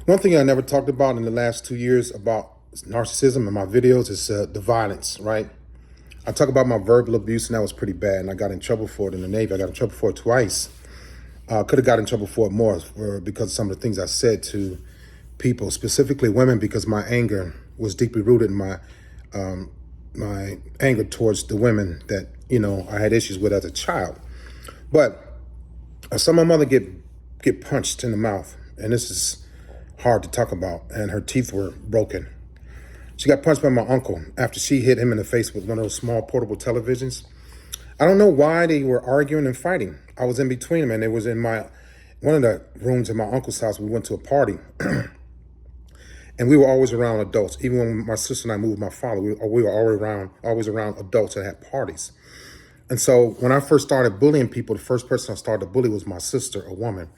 One thing I never talked about in the last 2 years about narcissism in my videos is the violence, right? I talk about my verbal abuse, and that was pretty bad, and I got in trouble for it in the Navy. I got in trouble for it twice. Could have got in trouble for it more because of some of the things I said to people, specifically women, because my anger was deeply rooted in my anger towards the women that, I had issues with as a child. But I saw my mother get punched in the mouth, and this is hard to talk about, and her teeth were broken. She got punched by my uncle after she hit him in the face with one of those small portable televisions. I don't know why they were arguing and fighting. I was in between them, and it was in one of the rooms in my uncle's house. We went to a party, and we were always around adults. Even when my sister and I moved with my father, we were always around adults that had parties. And so when I first started bullying people, the first person I started to bully was my sister, a woman.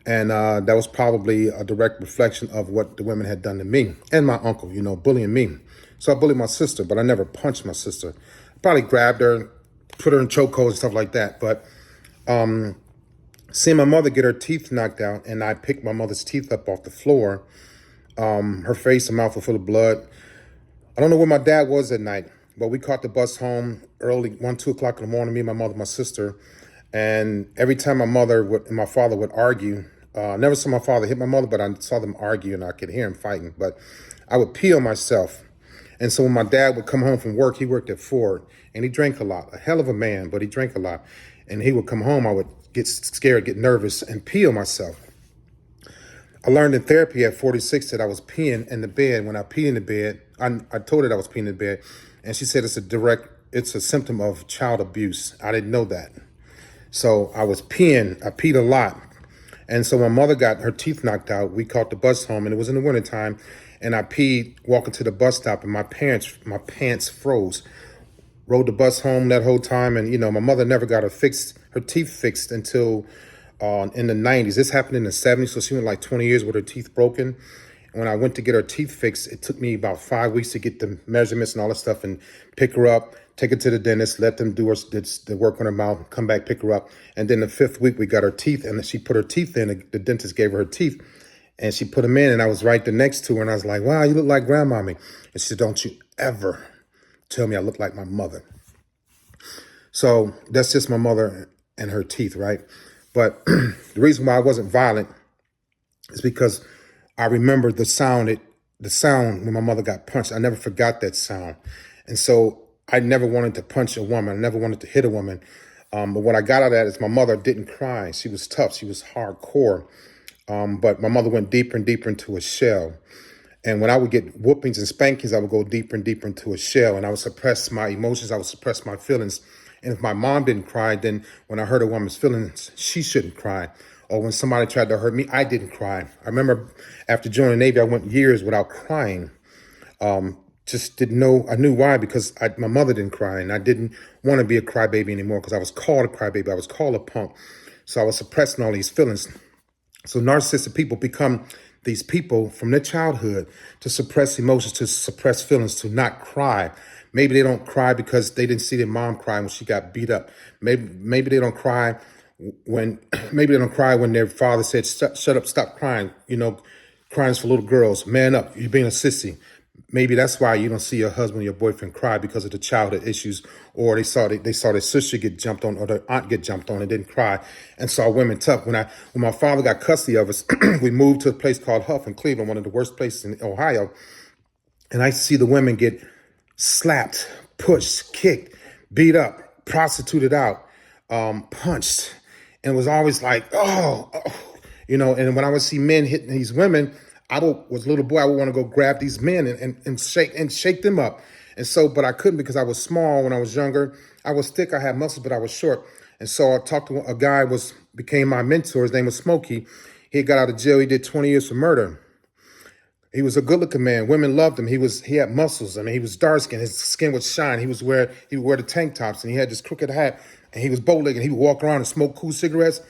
And that was probably a direct reflection of what the women had done to me and my uncle, bullying me. So I bullied my sister, but I never punched my sister. I probably grabbed her, put her in chokeholds and stuff like that. But seeing my mother get her teeth knocked out, and I picked my mother's teeth up off the floor, her face and mouth were full of blood. I don't know where my dad was that night, but we caught the bus home early, 1, 2 o'clock in the morning, me, my mother, my sister. And every time my mother and my father would argue, never saw my father hit my mother, but I saw them argue and I could hear him fighting. But I would pee on myself. And so when my dad would come home from work, he worked at Ford, and he drank a lot. A hell of a man, but he drank a lot. And he would come home, I would get scared, get nervous, and pee on myself. I learned in therapy at 46 that I was peeing in the bed. When I pee in the bed, I told her that I was peeing in the bed, and she said it's a symptom of child abuse. I didn't know that. So I peed a lot. And so my mother got her teeth knocked out. We caught the bus home, and it was in the wintertime, and I peed walking to the bus stop, and my pants froze. Rode the bus home that whole time, and my mother never got her teeth fixed until in the 90s. This happened in the 70s, so she went like 20 years with her teeth broken. And when I went to get her teeth fixed, it took me about 5 weeks to get the measurements and all that stuff and pick her up, take her to the dentist, let them do the work on her mouth, come back, pick her up. And then the 5th week, we got her teeth, and she put her teeth in. The dentist gave her teeth, and she put them in, and I was right there next to her, and I was like, wow, you look like grandmommy. And she said, don't you ever tell me I look like my mother. So that's just my mother and her teeth, right? But the reason why I wasn't violent is because I remember the sound when my mother got punched. I never forgot that sound. And so I never wanted to punch a woman. I never wanted to hit a woman. But what I got out of that is my mother didn't cry. She was tough. She was hardcore. But my mother went deeper and deeper into a shell. And when I would get whoopings and spankings, I would go deeper and deeper into a shell. And I would suppress my emotions. I would suppress my feelings. And if my mom didn't cry, then when I hurt a woman's feelings, she shouldn't cry. Or when somebody tried to hurt me, I didn't cry. I remember after joining the Navy, I went years without crying. Just didn't know. I knew why, because my mother didn't cry, and I didn't want to be a crybaby anymore because I was called a crybaby. I was called a punk. So I was suppressing all these feelings. So narcissistic people become these people from their childhood to suppress emotions, to suppress feelings, to not cry. Maybe they don't cry because they didn't see their mom cry when she got beat up. Maybe they don't cry when their father said, shut up, stop crying. Crying's for little girls. Man up, you're being a sissy. Maybe that's why you don't see your husband or your boyfriend cry, because of the childhood issues, or they saw their sister get jumped on, or their aunt get jumped on and didn't cry, and saw women tough. When my father got custody of us, we moved to a place called Huff in Cleveland, one of the worst places in Ohio, and I see the women get slapped, pushed, kicked, beat up, prostituted out, punched, and it was always like, oh. And when I would see men hitting these women, was a little boy, I would want to go grab these men and shake them up. And so, but I couldn't, because I was small when I was younger. I was thick, I had muscles, but I was short. And so I talked to a guy, became my mentor. His name was Smokey. He got out of jail. He did 20 years for murder. He was a good-looking man. Women loved him. He had muscles. I mean, he was dark-skinned. His skin would shine. He would wear the tank tops, and he had this crooked hat, and he was bow-legged, and he would walk around and smoke cool cigarettes.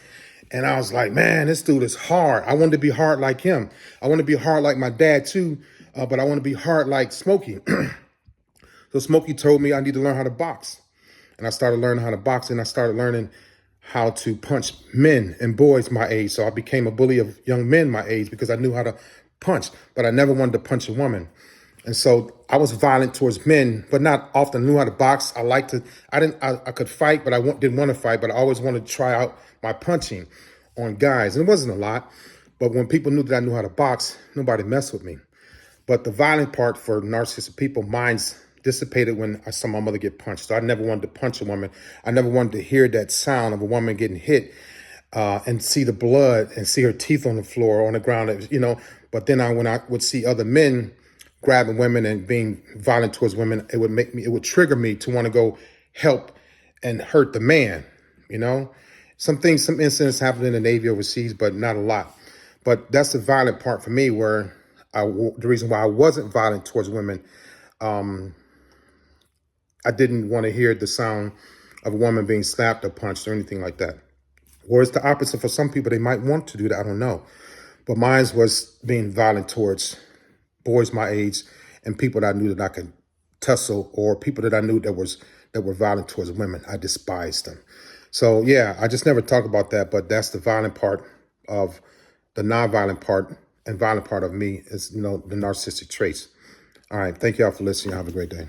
And I was like, man, this dude is hard. I wanted to be hard like him. I want to be hard like my dad too, but I want to be hard like Smokey. So Smokey told me I need to learn how to box. And I started learning how to box, and I started learning how to punch men and boys my age. So I became a bully of young men my age, because I knew how to punch, but I never wanted to punch a woman. And so I was violent towards men, but not often. Knew how to box. I could fight, but didn't want to fight, but I always wanted to try out my punching on guys. And it wasn't a lot, but when people knew that I knew how to box, nobody messed with me. But the violent part for narcissistic people, minds dissipated when I saw my mother get punched. So I never wanted to punch a woman. I never wanted to hear that sound of a woman getting hit and see the blood and see her teeth on the floor or on the ground, But then when I would see other men grabbing women and being violent towards women, it would trigger me to want to go help and hurt the man, Some incidents happened in the Navy overseas, but not a lot. But that's the violent part for me, where the reason why I wasn't violent towards women, I didn't want to hear the sound of a woman being slapped or punched or anything like that. Or it's the opposite for some people. They might want to do that. I don't know. But mine was being violent towards boys my age and people that I knew that I could tussle, or people that I knew that were violent towards women. I despised them. So yeah, I just never talk about that. But that's the violent part of the non-violent part, and violent part of me is, the narcissistic traits. All right. Thank y'all for listening. Have a great day.